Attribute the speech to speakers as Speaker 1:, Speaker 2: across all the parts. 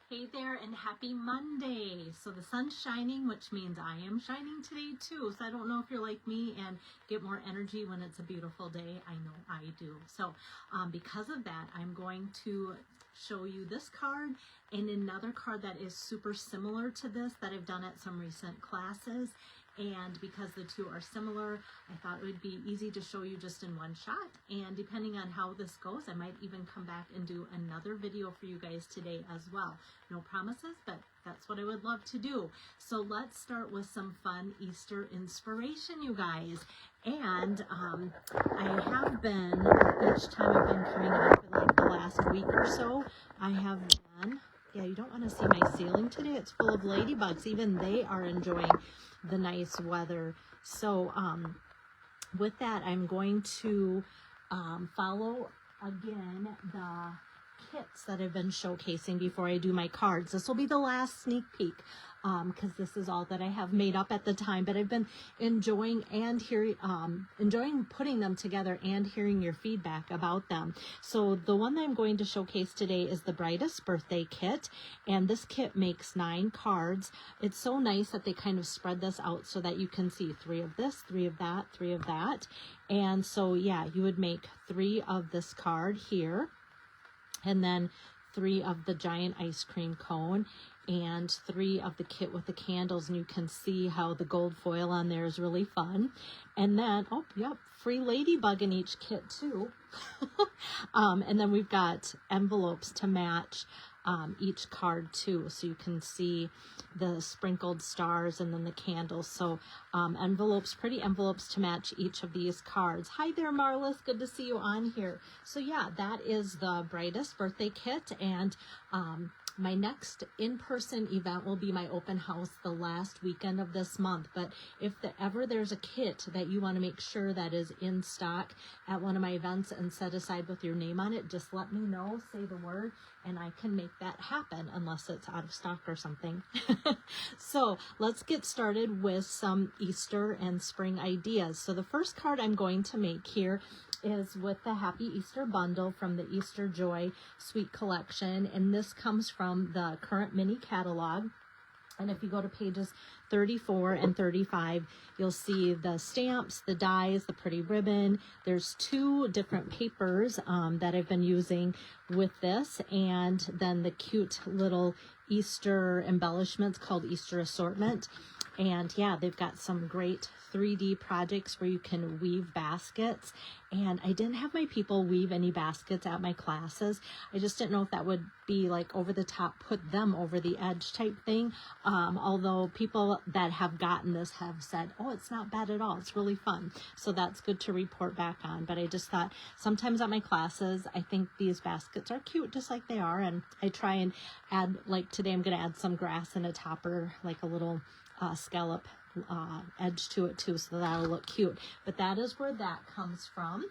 Speaker 1: Hey there and happy Monday. So the sun's shining, which means I am shining today too. So I don't know if you're like me and get more energy when it's a beautiful day. I know I do. So because of that, I'm going to show you this card and another card that is super similar to this that I've done at some recent classes. And because the two are similar, I thought it would be easy to show you just in one shot. And depending on how this goes, I might even come back and do another video for you guys today as well. No promises, but that's what I would love to do. So let's start with some fun Easter inspiration, you guys. And I have been, each time I've been coming on for like the last week or so, I have been, yeah, you don't want to see my ceiling today. It's full of ladybugs. Even they are enjoying the nice weather. So with that, I'm going to follow again the kits that I've been showcasing before I do my cards. This will be the last sneak peek because this is all that I have made up at the time, but I've been enjoying and enjoying putting them together and hearing your feedback about them. So the one that I'm going to showcase today is the Brightest Birthday Kit, and this kit makes 9 cards. It's so nice that they kind of spread this out so that you can see 3 of this, 3 of that, 3 of that. And so yeah, you would make 3 of this card here, and then 3 of the giant ice cream cone, and 3 of the kit with the candles, and you can see how the gold foil on there is really fun. And then, oh, yep, free ladybug in each kit too. And then we've got envelopes to match each card too, so you can see the sprinkled stars and then the candles. So envelopes, pretty envelopes to match each of these cards. Hi there, Marlis, good to see you on here. So yeah, that is the Brightest Birthday Kit, and my next in-person event will be my open house the last weekend of this month. But if ever there's a kit that you want to make sure that is in stock at one of my events and set aside with your name on it, just let me know, say the word, and I can make that happen unless it's out of stock or something. So let's get started with some Easter and spring ideas. So the first card I'm going to make here is with the Happy Easter bundle from the Easter Joy Sweet Collection, and this comes from the current mini catalog. And if you go to pages 34 and 35, you'll see the stamps, the dies, the pretty ribbon. There's 2 different papers that I've been using with this, and then the cute little Easter embellishments called Easter Assortment. And yeah, they've got some great 3D projects where you can weave baskets. And I didn't have my people weave any baskets at my classes. I just didn't know if that would be like over the top, put them over the edge type thing. Although people that have gotten this have said, oh, it's not bad at all. It's really fun. So that's good to report back on. But I just thought sometimes at my classes, I think these baskets are cute just like they are. And I try and add, like today, I'm going to add some grass in a topper, like a little scallop edge to it too, so that'll look cute. But that is where that comes from.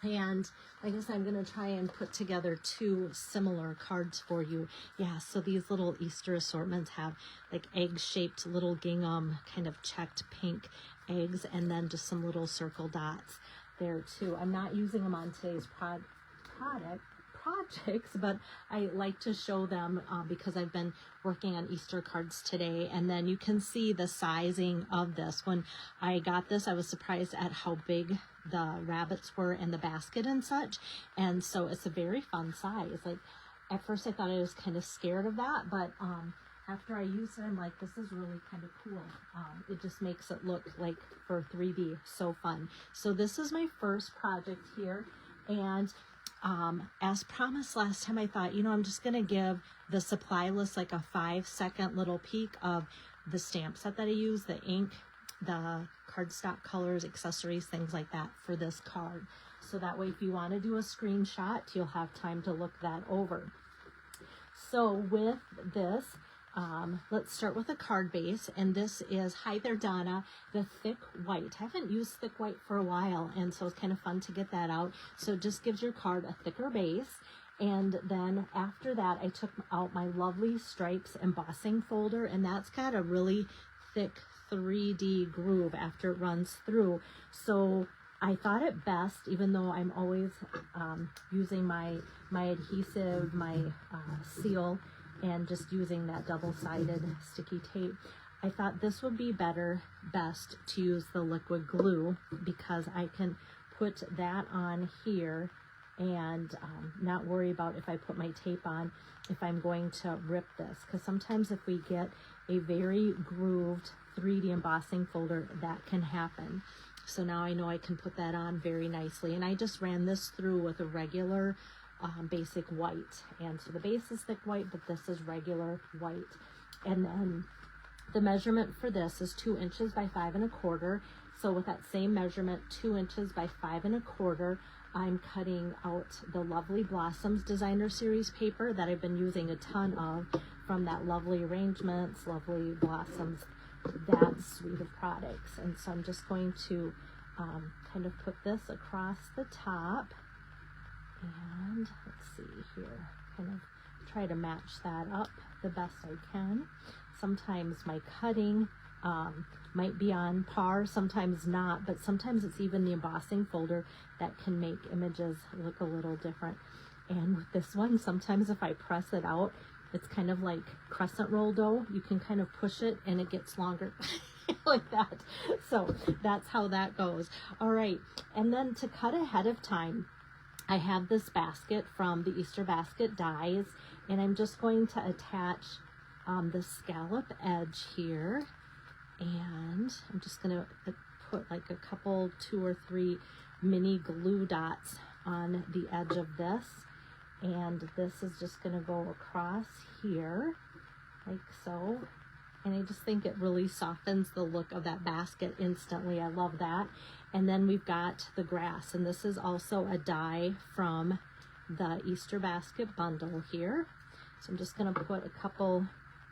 Speaker 1: And I guess I'm going to try and put together 2 similar cards for you. Yeah, so these little Easter assortments have like egg-shaped little gingham, kind of checked pink eggs, and then just some little circle dots there too. I'm not using them on today's projects, but I like to show them because I've been working on Easter cards today. And then you can see the sizing of this. When I got this, I was surprised at how big the rabbits were in the basket and such. And so it's a very fun size. Like at first I thought I was kind of scared of that, but after I used it, I'm like, this is really kind of cool. It just makes it look like for 3D, so fun. So this is my first project here, and as promised last time, I thought, I'm just going to give the supply list like a 5-second little peek of the stamp set that I use, the ink, the cardstock colors, accessories, things like that for this card. So that way, if you want to do a screenshot, you'll have time to look that over. So with this, let's start with a card base, and this is Hi There Donna, the thick white. I haven't used thick white for a while, and so it's kind of fun to get that out. So it just gives your card a thicker base. And then after that, I took out my lovely stripes embossing folder, and that's got a really thick 3D groove after it runs through. So I thought it best, even though I'm always using my adhesive, my seal, and just using that double-sided sticky tape. I thought this would be best to use the liquid glue, because I can put that on here and not worry about, if I put my tape on, if I'm going to rip this, because sometimes if we get a very grooved 3D embossing folder, that can happen. So now I know I can put that on very nicely. And I just ran this through with a regular basic white, and so the base is thick white, but this is regular white. And then the measurement for this is 2 inches by 5 1/4. So with that same measurement, 2 inches by 5 1/4, I'm cutting out the Lovely Blossoms Designer Series paper that I've been using a ton of from that Lovely Arrangements, Lovely Blossoms, that suite of products. And so I'm just going to kind of put this across the top, and let's see here, kind of try to match that up the best I can. Sometimes my cutting might be on par, sometimes not, but sometimes it's even the embossing folder that can make images look a little different. And with this one, sometimes if I press it out, it's kind of like crescent roll dough. You can kind of push it and it gets longer like that. So that's how that goes. All right, and then to cut ahead of time, I have this basket from the Easter Basket Dies, and I'm just going to attach the scallop edge here, and I'm just going to put like a couple, 2 or 3 mini glue dots on the edge of this, and this is just going to go across here like so. And I just think it really softens the look of that basket instantly. I love that. And then we've got the grass, and this is also a die from the Easter Basket bundle here. So I'm just going to put a couple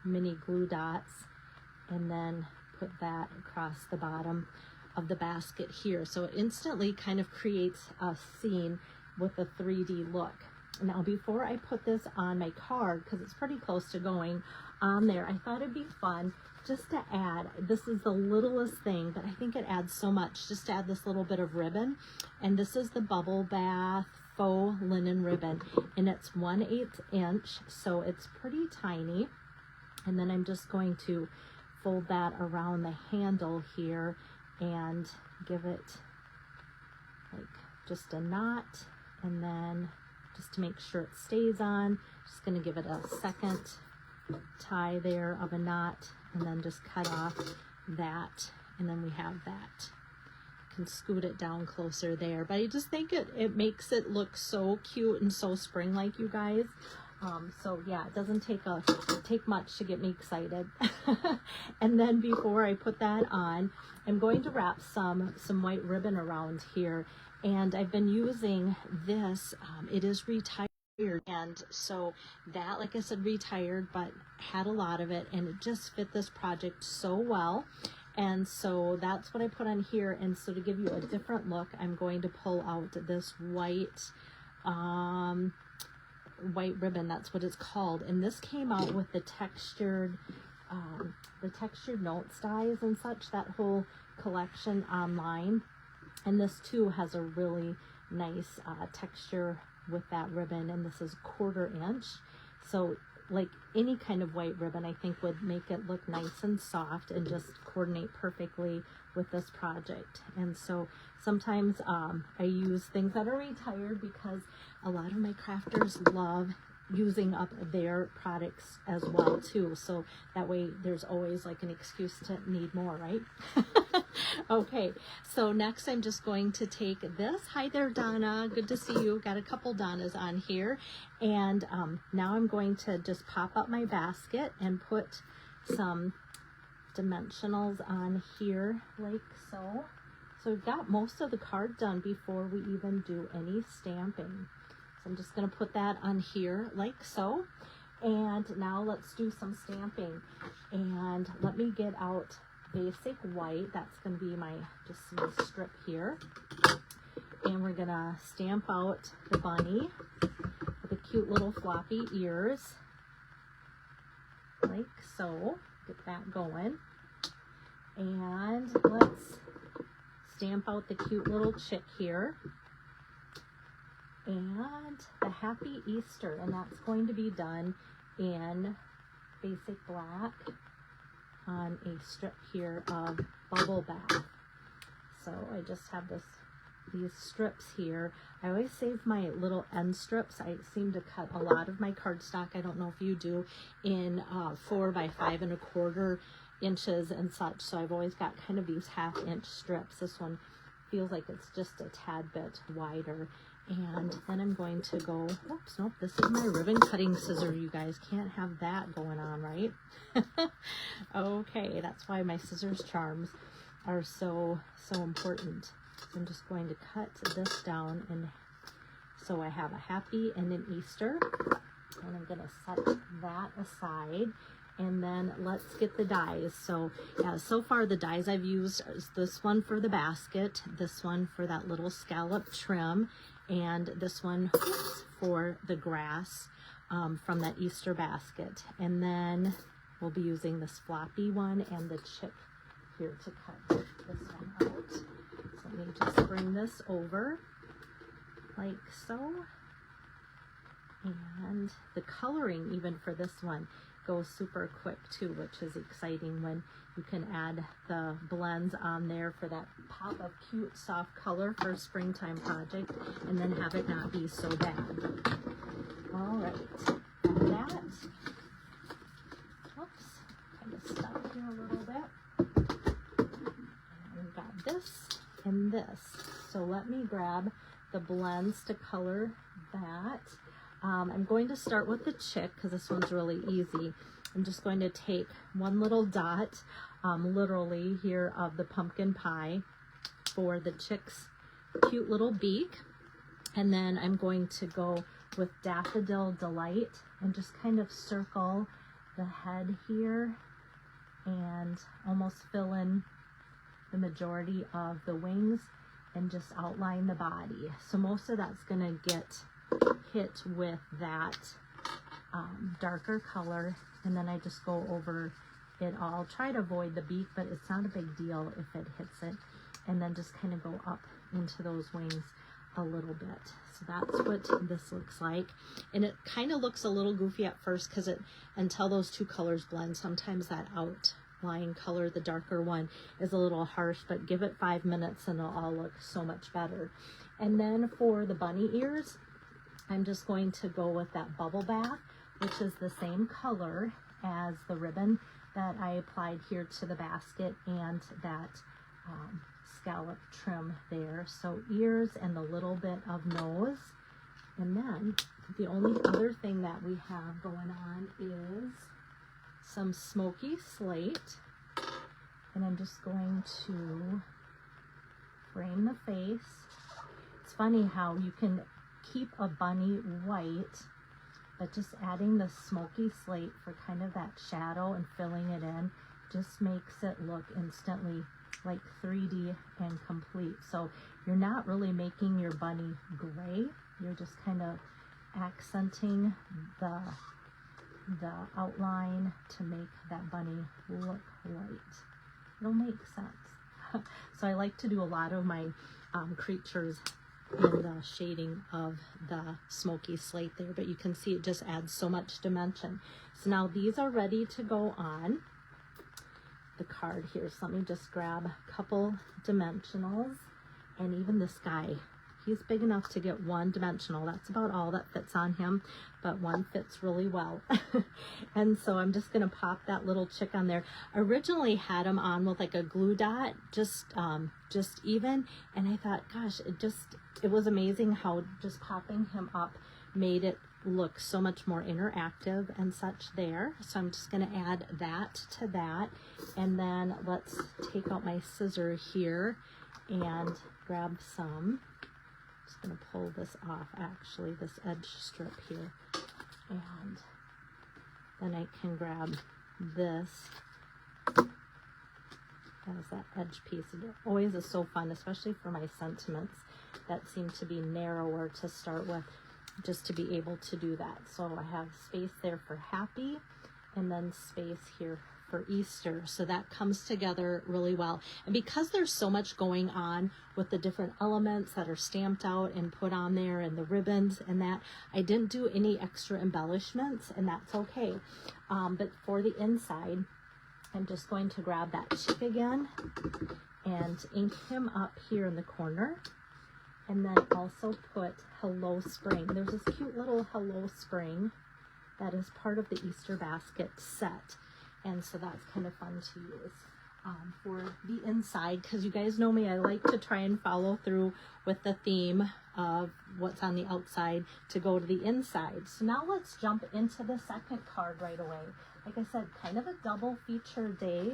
Speaker 1: mini glue dots and then put that across the bottom of the basket here. So it instantly kind of creates a scene with a 3D look. Now, before I put this on my card, because it's pretty close to going on there, I thought it'd be fun just to add, this is the littlest thing, but I think it adds so much, just to add this little bit of ribbon. And this is the Bubble Bath faux linen ribbon, and it's 1/8 inch, so it's pretty tiny. And then I'm just going to fold that around the handle here and give it like just a knot, and then just to make sure it stays on, just going to give it a second tie there of a knot, and then just cut off that, and then we have that. Can scoot it down closer there, but I just think it makes it look so cute and so spring-like, you guys. So yeah, it doesn't take much to get me excited. And then before I put that on, I'm going to wrap some white ribbon around here, and I've been using this. It is retired, and so that, like I said, retired, but had a lot of it, and it just fit this project so well. And so that's what I put on here. And so to give you a different look, I'm going to pull out this white ribbon. That's what it's called. And this came out with the textured notes dies and such, that whole collection online. And this too has a really nice texture with that ribbon, and this is 1/4 inch. So like any kind of white ribbon, I think would make it look nice and soft and just coordinate perfectly with this project. And so sometimes I use things that are retired, because a lot of my crafters love using up their products as well too, so that way there's always like an excuse to need more, right? Okay, so next I'm just going to take this. Hi there, Donna, good to see you. Got a couple Donnas on here. And now I'm going to just pop up my basket and put some dimensionals on here like so. So we've got most of the card done before we even do any stamping. So I'm just going to put that on here like so. And now let's do some stamping. And let me get out basic white. That's going to be my strip here. And we're going to stamp out the bunny with the cute little floppy ears like so. Get that going. And let's stamp out the cute little chick here. And the Happy Easter, and that's going to be done in basic black on a strip here of Bubble Bath. So I just have these strips here. I always save my little end strips. I seem to cut a lot of my cardstock, I don't know if you do, in 4 by 5 1/4 inches and such. So I've always got kind of these 1/2 inch strips. This one feels like it's just a tad bit wider. And then I'm going to go, oops, nope, this is my ribbon cutting scissor. You guys can't have that going on, right? Okay, that's why my scissors charms are so important. So I'm just going to cut this down, and so I have a happy and an Easter, and I'm going to set that aside. And then let's get the dies. So yeah, so far the dies I've used is this one for the basket, this one for that little scallop trim, and this one for the grass from that Easter basket. And then we'll be using this floppy one and the chick here to cut this one out. So let me just bring this over like so. And the coloring even for this one goes super quick too, which is exciting when you can add the blends on there for that pop of cute soft color for a springtime project, and then have it not be so bad. All right, got that. Oops, kind of stuck here a little bit. And we've got this and this. So let me grab the blends to color that. I'm going to start with the chick because this one's really easy. I'm just going to take one little dot, literally here, of the pumpkin pie for the chick's cute little beak. And then I'm going to go with Daffodil Delight and just kind of circle the head here and almost fill in the majority of the wings and just outline the body. So most of that's going to get hit with that darker color, and then I just go over it all. Try to avoid the beak, but it's not a big deal if it hits it, and then just kind of go up into those wings a little bit. So that's what this looks like, and it kind of looks a little goofy at first because until those two colors blend, sometimes that outline color, the darker one, is a little harsh, but give it 5 minutes and it'll all look so much better. And then for the bunny ears, I'm just going to go with that Bubble Bath, which is the same color as the ribbon that I applied here to the basket and that scallop trim there. So ears and a little bit of nose. And then the only other thing that we have going on is some smoky slate. And I'm just going to frame the face. It's funny how you can keep a bunny white, but just adding the smoky slate for kind of that shadow and filling it in just makes it look instantly like 3D and complete. So you're not really making your bunny gray, you're just kind of accenting the outline to make that bunny look white. It'll make sense. So I like to do a lot of my creatures in the shading of the smoky slate there, but you can see it just adds so much dimension. So now these are ready to go on the card here. So let me just grab a couple dimensionals, and even this guy, he's big enough to get one dimensional. That's about all that fits on him, but one fits really well. And so I'm just going to pop that little chick on there. I originally had him on with like a glue dot, just even, and I thought, gosh, it was amazing how just popping him up made it look so much more interactive and such there. So I'm just going to add that to that, and then let's take out my scissor here and grab some. Just going to pull this off, actually, this edge strip here, and then I can grab this as that edge piece. It always is so fun, especially for my sentiments that seem to be narrower to start with, just to be able to do that. So I have space there for happy, and then space here for Easter. So that comes together really well. And because there's so much going on with the different elements that are stamped out and put on there and the ribbons and that, I didn't do any extra embellishments, and that's okay. But for the inside, I'm just going to grab that chick again and ink him up here in the corner. And then also put Hello Spring. There's this cute little Hello Spring that is part of the Easter basket set. And so that's kind of fun to use for the inside, because you guys know me, I like to try and follow through with the theme of what's on the outside to go to the inside. So now let's jump into the second card right away. Like I said, kind of a double feature day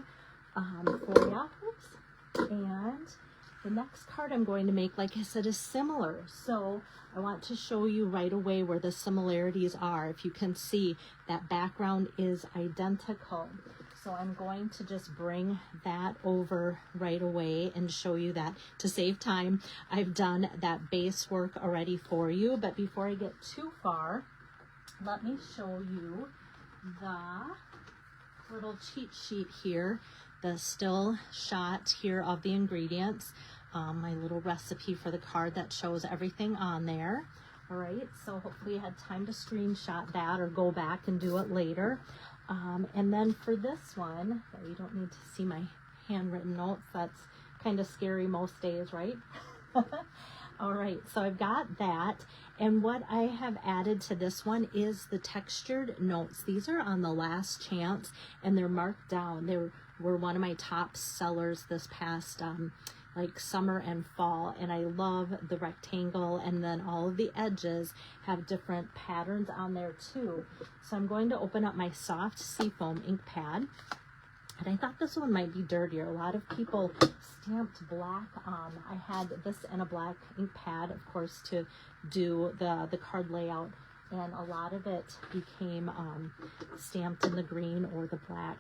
Speaker 1: for ya. Oops. And the next card I'm going to make, like I said, is similar. So I want to show you right away where the similarities are. If you can see, that background is identical. So I'm going to just bring that over right away and show you that. To save time, I've done that base work already for you. But before I get too far, let me show you the little cheat sheet here, the still shot here of the ingredients, my little recipe for the card that shows everything on there. All right, so hopefully you had time to screenshot that or go back and do it later. And then for this one, you don't need to see my handwritten notes. That's kind of scary most days, right? All right, so I've got that. And what I have added to this one is the textured notes. These are on the last chance and they're marked down. They were one of my top sellers this past like summer and fall, and I love the rectangle, and then all of the edges have different patterns on there too. So I'm going to open up my soft seafoam ink pad, and I thought this one might be dirtier. A lot of people stamped black. I had this in a black ink pad, of course, to do the card layout, and a lot of it became stamped in the green or the black,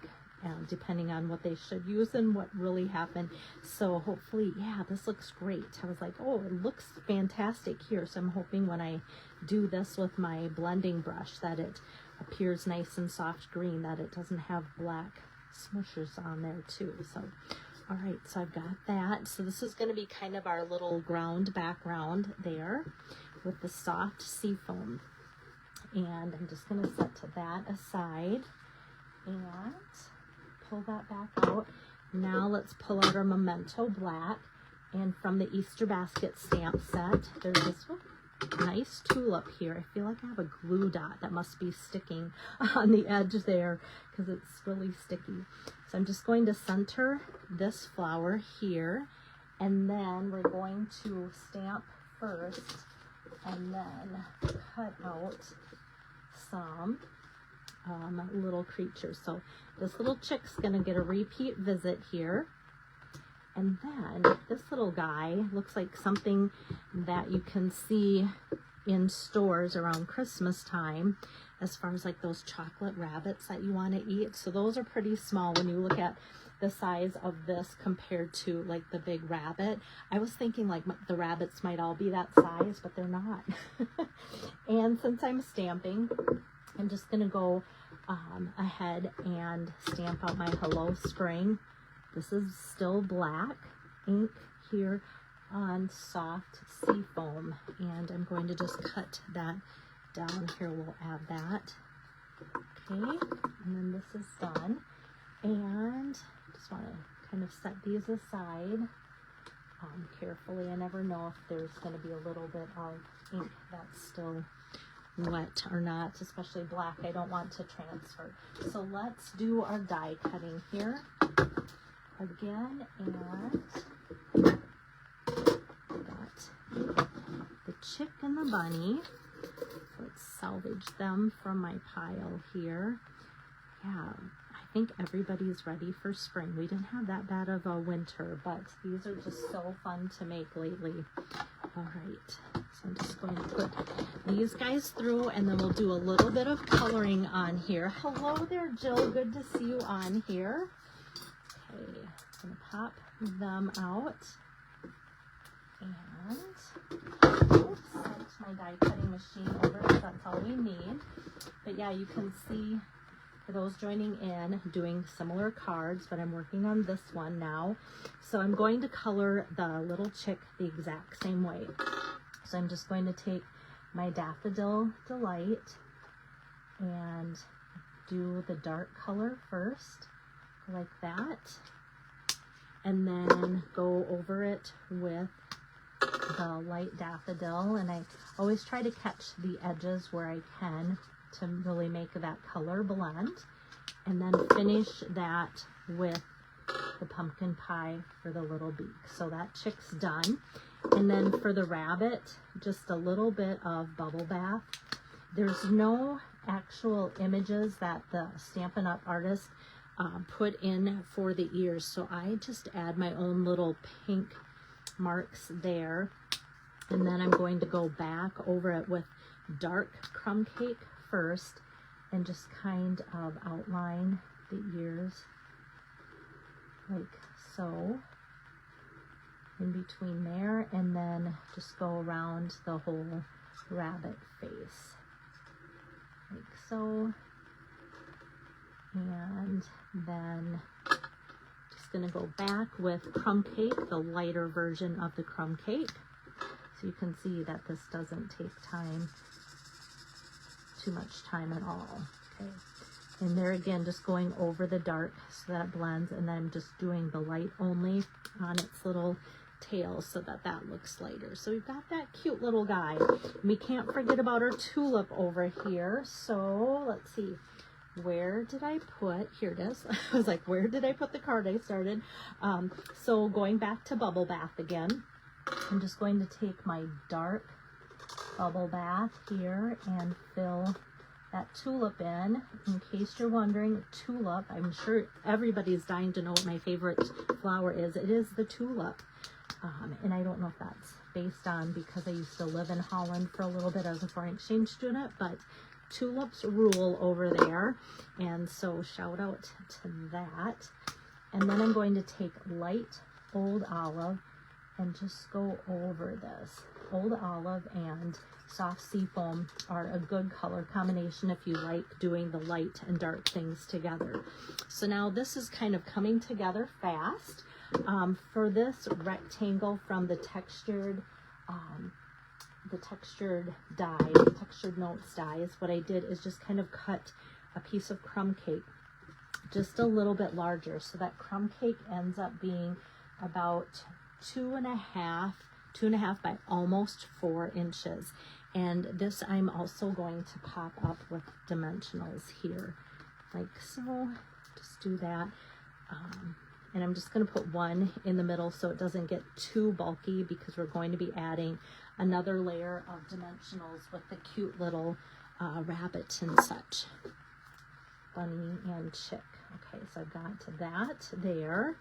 Speaker 1: depending on what they should use and what really happened. So hopefully, yeah, this looks great. I was like, oh, it looks fantastic here. So I'm hoping when I do this with my blending brush that it appears nice and soft green, that it doesn't have black smushers on there too. So, all right, so I've got that. So this is going to be kind of our little ground background there with the soft seafoam. And I'm just going to set that aside and pull that back out. Now let's pull out our Memento Black, and from the Easter basket stamp set, there's this nice tulip here. I feel like I have a glue dot that must be sticking on the edge there because it's really sticky. So I'm just going to center this flower here, and then we're going to stamp first and then cut out some little creatures. So this little chick's gonna get a repeat visit here, and then this little guy looks like something that you can see in stores around Christmas time, as far as like those chocolate rabbits that you want to eat. So those are pretty small when you look at the size of this compared to like the big rabbit. I was thinking like the rabbits might all be that size, but they're not. And since I'm stamping, I'm just going to go ahead and stamp out my Hello Spring. This is still black ink here on soft seafoam, and I'm going to just cut that down here. We'll add that. Okay, and then this is done. And just want to kind of set these aside carefully. I never know if there's going to be a little bit of ink that's still wet or not, especially black. I don't want to transfer. So let's do our die cutting here again, and got the chick and the bunny. Let's salvage them from my pile here. Yeah, I think everybody's ready for spring. We didn't have that bad of a winter, but these are just so fun to make lately. All right, so I'm just going to put these guys through, and then we'll do a little bit of coloring on here. Hello there, Jill. Good to see you on here. Okay, I'm going to pop them out. And oops, that's my die cutting machine over, because that's all we need. But yeah, you can see for those joining in, doing similar cards, but I'm working on this one now. So I'm going to color the little chick the exact same way. So I'm just going to take my Daffodil Delight and do the dark color first, like that, and then go over it with the light daffodil. And I always try to catch the edges where I can to really make that color blend, and then finish that with the pumpkin pie for the little beak. So that chick's done. And then for the rabbit, just a little bit of Bubble Bath. There's no actual images that the Stampin' Up! Artist put in for the ears, so I just add my own little pink marks there. And then I'm going to go back over it with dark crumb cake first and just kind of outline the ears like so in between there, and then just go around the whole rabbit face like so. And then just gonna go back with crumb cake, the lighter version of the crumb cake. So you can see that this doesn't take too much time at all. Okay. And there again, just going over the dark so that it blends, and then I'm just doing the light only on its little tail so that that looks lighter. So we've got that cute little guy. We can't forget about our tulip over here. So let's see, where did I put, here it is. I was like, where did I put the card I started? So going back to Bubble Bath again, I'm just going to take my dark Bubble Bath here and fill that tulip in case you're wondering. Tulip, I'm sure everybody's dying to know what my favorite flower is. It is the tulip. And I don't know if that's based on because I used to live in Holland for a little bit as a foreign exchange student, but tulips rule over there. And so shout out to that. And then I'm going to take light Old Olive and just go over this. Old Olive and soft Seafoam are a good color combination if you like doing the light and dark things together. So now this is kind of coming together fast. For this rectangle from the textured die, textured notes die, is what I did is just kind of cut a piece of crumb cake just a little bit larger, so that crumb cake ends up being about 2.5 by almost 4 inches. And this I'm also going to pop up with dimensionals here, like so. Just do that. And I'm just going to put one in the middle so it doesn't get too bulky, because we're going to be adding another layer of dimensionals with the cute little rabbit and such, bunny and chick. Okay, so I've got that there.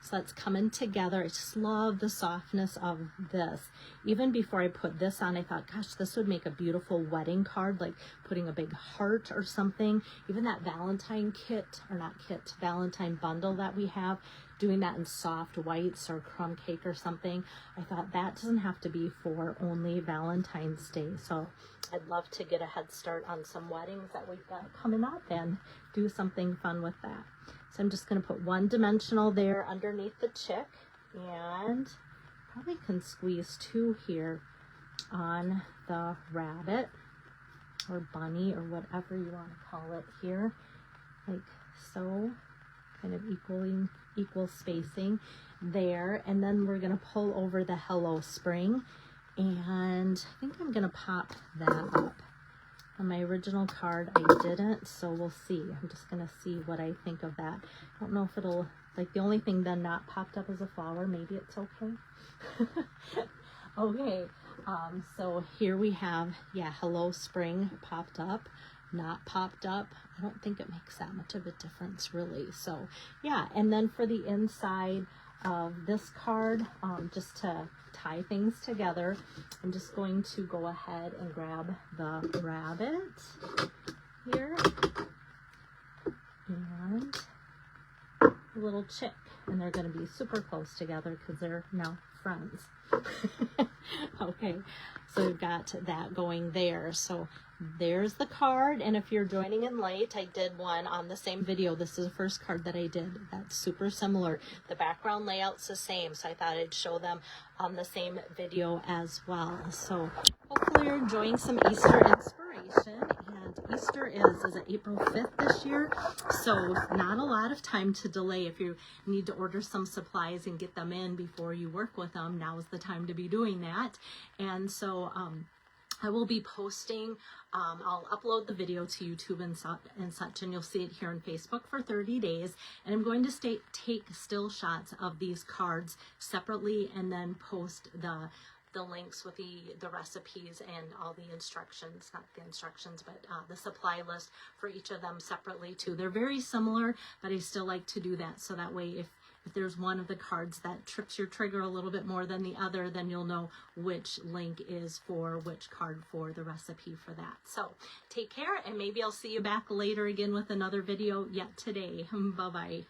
Speaker 1: So that's coming together. I just love the softness of this. Even before I put this on, I thought, gosh, this would make a beautiful wedding card, like putting a big heart or something. Even that Valentine kit, or not kit, Valentine bundle that we have, doing that in soft whites or crumb cake or something. I thought that doesn't have to be for only Valentine's Day. So I'd love to get a head start on some weddings that we've got coming up and do something fun with that. So I'm just going to put one dimensional there underneath the chick, and probably can squeeze 2 here on the rabbit or bunny or whatever you want to call it here, like so, kind of equal spacing there. And then we're going to pull over the Hello Spring, and I think I'm going to pop that up. On my original card, I didn't, so we'll see. I'm just going to see what I think of that. I don't know if it'll, like, the only thing then not popped up is a flower. Maybe it's okay. Okay, so here we have, yeah, Hello Spring popped up, not popped up. I don't think it makes that much of a difference, really. So, yeah, and then for the inside of this card, just to tie things together, I'm just going to go ahead and grab the rabbit here and the little chick, and they're going to be super close together because they're now friends. Okay, so we've got that going there. So there's the card, and if you're joining in late, I did one on the same video. This is the first card that I did. That's super similar. The background layout's the same, so I thought I'd show them on the same video as well. So hopefully you're enjoying some Easter inspiration. And Easter is it April 5th this year? So not a lot of time to delay. If you need to order some supplies and get them in before you work with them, now is the time to be doing that. And so I will be posting, I'll upload the video to YouTube and such, and you'll see it here on Facebook for 30 days. And I'm going to take still shots of these cards separately and then post the links with the recipes and all the instructions, not the instructions, but the supply list for each of them separately too. They're very similar, but I still like to do that, so that way if there's one of the cards that trips your trigger a little bit more than the other, then you'll know which link is for which card for the recipe for that. So take care, and maybe I'll see you back later again with another video yet today. Bye-bye.